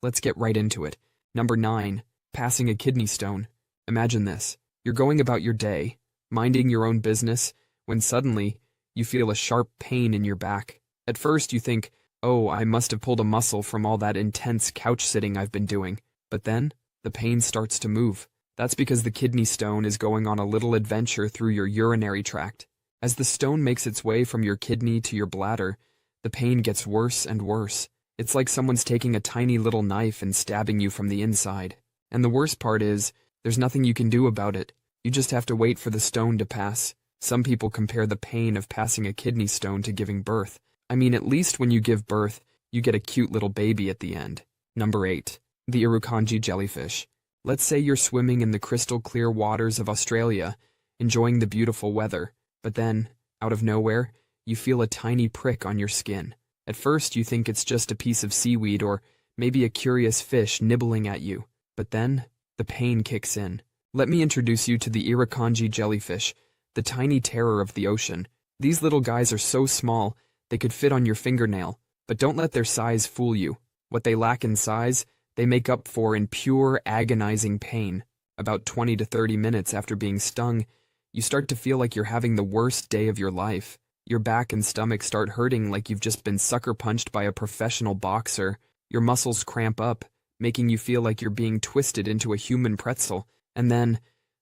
Let's get right into it. Number 9. Passing a kidney stone. Imagine this. You're going about your day, minding your own business, when suddenly, you feel a sharp pain in your back. At first you think, oh, I must have pulled a muscle from all that intense couch sitting I've been doing. But then, the pain starts to move. That's because the kidney stone is going on a little adventure through your urinary tract. As the stone makes its way from your kidney to your bladder, the pain gets worse and worse. It's like someone's taking a tiny little knife and stabbing you from the inside. And the worst part is, there's nothing you can do about it. You just have to wait for the stone to pass. Some people compare the pain of passing a kidney stone to giving birth. I mean, at least when you give birth, you get a cute little baby at the end. Number 8. The Irukandji jellyfish. Let's say you're swimming in the crystal clear waters of Australia, enjoying the beautiful weather, but then, out of nowhere, you feel a tiny prick on your skin. At first you think it's just a piece of seaweed or maybe a curious fish nibbling at you, but then, the pain kicks in. Let me introduce you to the Irukandji jellyfish, the tiny terror of the ocean. These little guys are so small, they could fit on your fingernail, but don't let their size fool you. What they lack in size, they make up for in pure, agonizing pain. About 20 to 30 minutes after being stung, you start to feel like you're having the worst day of your life. Your back and stomach start hurting like you've just been sucker punched by a professional boxer. Your muscles cramp up, making you feel like you're being twisted into a human pretzel. And then,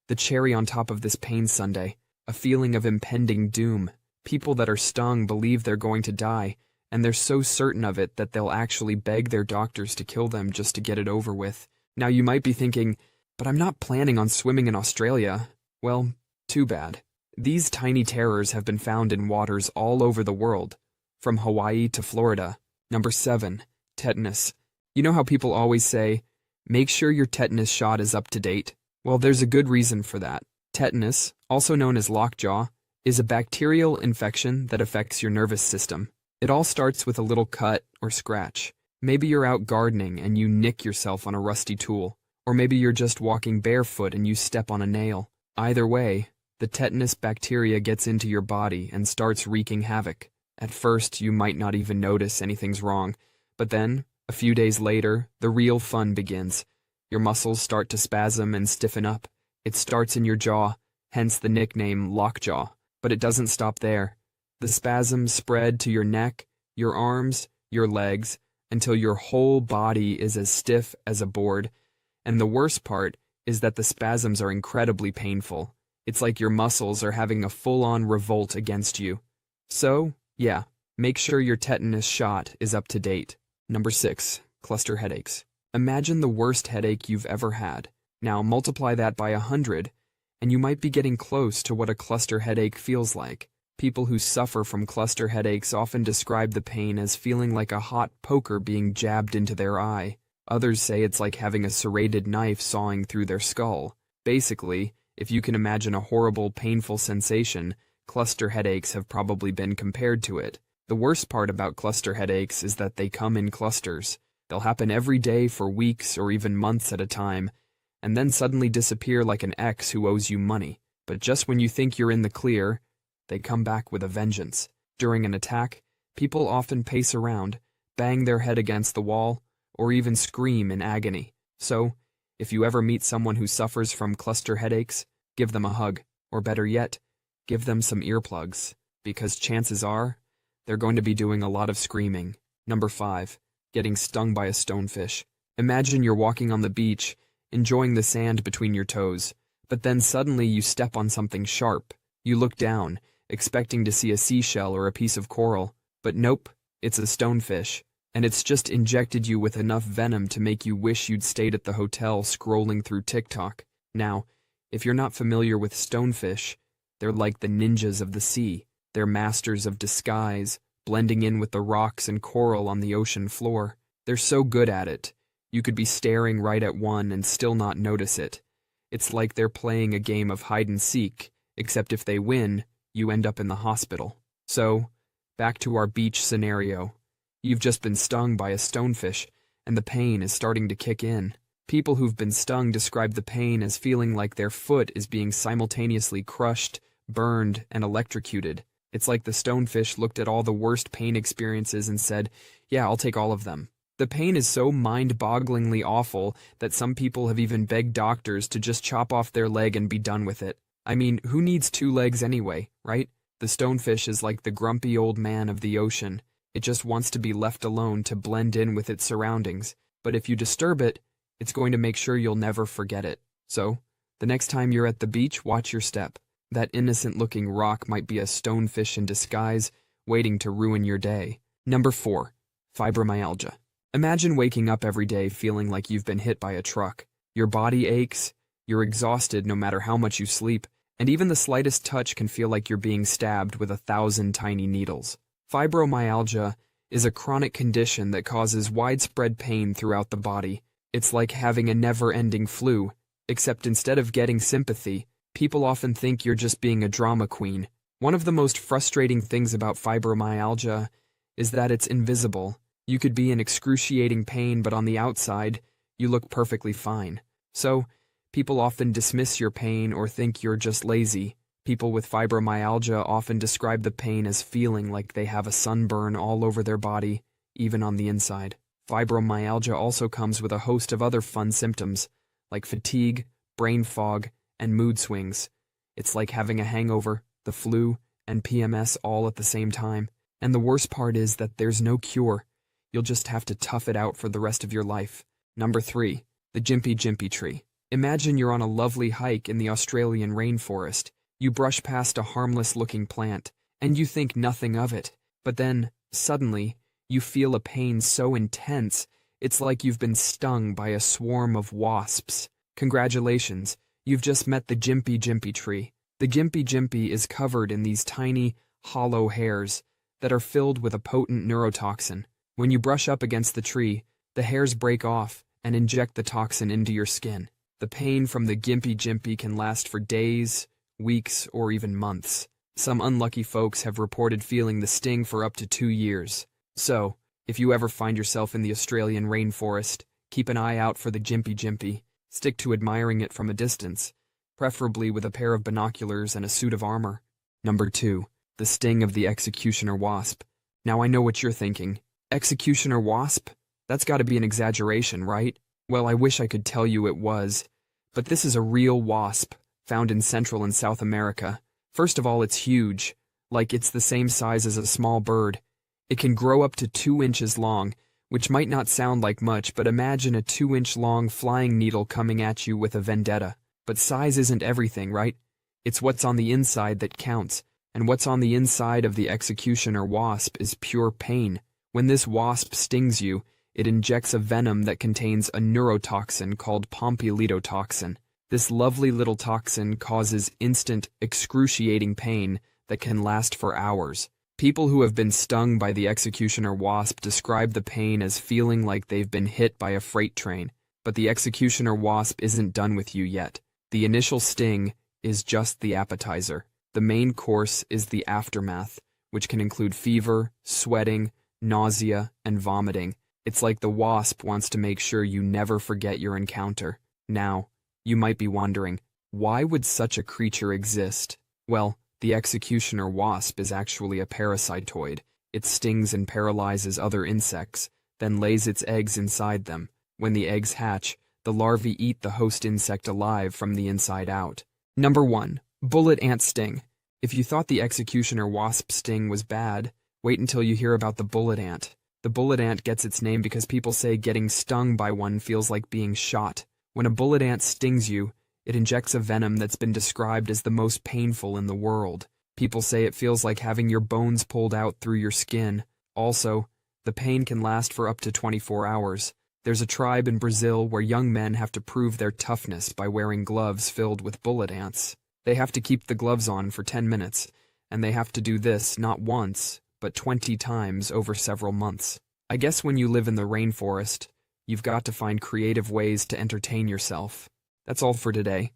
the cherry on top of this pain sundae, a feeling of impending doom. People that are stung believe they're going to die, and they're so certain of it that they'll actually beg their doctors to kill them just to get it over with. Now you might be thinking, but I'm not planning on swimming in Australia. Well, too bad. These tiny terrors have been found in waters all over the world, from Hawaii to Florida. Number 7. Tetanus. You know how people always say, make sure your tetanus shot is up to date? Well, there's a good reason for that. Tetanus, also known as lockjaw, is a bacterial infection that affects your nervous system. It all starts with a little cut or scratch. Maybe you're out gardening and you nick yourself on a rusty tool, or maybe you're just walking barefoot and you step on a nail. Either way, the tetanus bacteria gets into your body and starts wreaking havoc. At first, you might not even notice anything's wrong, but then, a few days later, the real fun begins. Your muscles start to spasm and stiffen up. It starts in your jaw, hence the nickname lockjaw. But it doesn't stop there. The spasms spread to your neck, your arms, your legs, until your whole body is as stiff as a board. And the worst part is that the spasms are incredibly painful. It's like your muscles are having a full-on revolt against you. So, yeah, make sure your tetanus shot is up to date. Number 6. Cluster headaches. Imagine the worst headache you've ever had. Now multiply that by 100, and you might be getting close to what a cluster headache feels like. People who suffer from cluster headaches often describe the pain as feeling like a hot poker being jabbed into their eye. Others say it's like having a serrated knife sawing through their skull. Basically, if you can imagine a horrible, painful sensation, cluster headaches have probably been compared to it. The worst part about cluster headaches is that they come in clusters. They'll happen every day for weeks or even months at a time, and then suddenly disappear like an ex who owes you money. But just when you think you're in the clear, they come back with a vengeance. During an attack, people often pace around, bang their head against the wall, or even scream in agony. So, if you ever meet someone who suffers from cluster headaches, give them a hug, or better yet, give them some earplugs, because chances are, they're going to be doing a lot of screaming. Number 5. Getting stung by a stonefish. Imagine you're walking on the beach, enjoying the sand between your toes, but then suddenly you step on something sharp. You look down, expecting to see a seashell or a piece of coral, but nope, it's a stonefish, and it's just injected you with enough venom to make you wish you'd stayed at the hotel scrolling through TikTok. Now, if you're not familiar with stonefish, they're like the ninjas of the sea. They're masters of disguise, blending in with the rocks and coral on the ocean floor. They're so good at it, you could be staring right at one and still not notice it. It's like they're playing a game of hide-and-seek, except if they win, you end up in the hospital. So, back to our beach scenario. You've just been stung by a stonefish, and the pain is starting to kick in. People who've been stung describe the pain as feeling like their foot is being simultaneously crushed, burned, and electrocuted. It's like the stonefish looked at all the worst pain experiences and said, yeah, I'll take all of them. The pain is so mind-bogglingly awful that some people have even begged doctors to just chop off their leg and be done with it. I mean, who needs two legs anyway, right? The stonefish is like the grumpy old man of the ocean. It just wants to be left alone to blend in with its surroundings. But if you disturb it, it's going to make sure you'll never forget it. So, the next time you're at the beach, watch your step. That innocent-looking rock might be a stonefish in disguise, waiting to ruin your day. Number 4. Fibromyalgia. Imagine waking up every day feeling like you've been hit by a truck. Your body aches, you're exhausted no matter how much you sleep, and even the slightest touch can feel like you're being stabbed with 1,000 tiny needles. Fibromyalgia is a chronic condition that causes widespread pain throughout the body. It's like having a never-ending flu, except instead of getting sympathy, people often think you're just being a drama queen. One of the most frustrating things about fibromyalgia is that it's invisible. You could be in excruciating pain, but on the outside, you look perfectly fine. So, people often dismiss your pain or think you're just lazy. People with fibromyalgia often describe the pain as feeling like they have a sunburn all over their body, even on the inside. Fibromyalgia also comes with a host of other fun symptoms, like fatigue, brain fog, and mood swings. It's like having a hangover, the flu, and PMS all at the same time. And the worst part is that there's no cure. You'll just have to tough it out for the rest of your life. Number 3. The Gympie Gympie Tree. Imagine you're on a lovely hike in the Australian rainforest. You brush past a harmless-looking plant, and you think nothing of it. But then, suddenly, you feel a pain so intense, it's like you've been stung by a swarm of wasps. Congratulations, you've just met the Gympie Gympie Tree. The Gympie Gympie is covered in these tiny, hollow hairs that are filled with a potent neurotoxin. When you brush up against the tree, the hairs break off and inject the toxin into your skin. The pain from the Gympie Gympie can last for days, weeks, or even months. Some unlucky folks have reported feeling the sting for up to 2 years. So, if you ever find yourself in the Australian rainforest, keep an eye out for the Gympie Gympie. Stick to admiring it from a distance, preferably with a pair of binoculars and a suit of armor. Number 2. The Sting of the Executioner Wasp. Now I know what you're thinking. Executioner wasp? That's gotta be an exaggeration, right? Well, I wish I could tell you it was. But this is a real wasp, found in Central and South America. First of all, it's huge. Like it's the same size as a small bird. It can grow up to 2 inches long, which might not sound like much, but imagine a 2-inch long flying needle coming at you with a vendetta. But size isn't everything, right? It's what's on the inside that counts, and what's on the inside of the executioner wasp is pure pain. When this wasp stings you, it injects a venom that contains a neurotoxin called pompilitotoxin. This lovely little toxin causes instant, excruciating pain that can last for hours. People who have been stung by the executioner wasp describe the pain as feeling like they've been hit by a freight train. But the executioner wasp isn't done with you yet. The initial sting is just the appetizer. The main course is the aftermath, which can include fever, sweating, nausea, and vomiting. It's like the wasp wants to make sure you never forget your encounter. Now, you might be wondering, why would such a creature exist? Well, the executioner wasp is actually a parasitoid. It stings and paralyzes other insects, then lays its eggs inside them. When the eggs hatch, the larvae eat the host insect alive from the inside out. Number 1. Bullet ant sting. If you thought the executioner wasp sting was bad, wait until you hear about the bullet ant. The bullet ant gets its name because people say getting stung by one feels like being shot. When a bullet ant stings you, it injects a venom that's been described as the most painful in the world. People say it feels like having your bones pulled out through your skin. Also, the pain can last for up to 24 hours. There's a tribe in Brazil where young men have to prove their toughness by wearing gloves filled with bullet ants. They have to keep the gloves on for 10 minutes, and they have to do this not once, but 20 times over several months. I guess when you live in the rainforest, you've got to find creative ways to entertain yourself. That's all for today.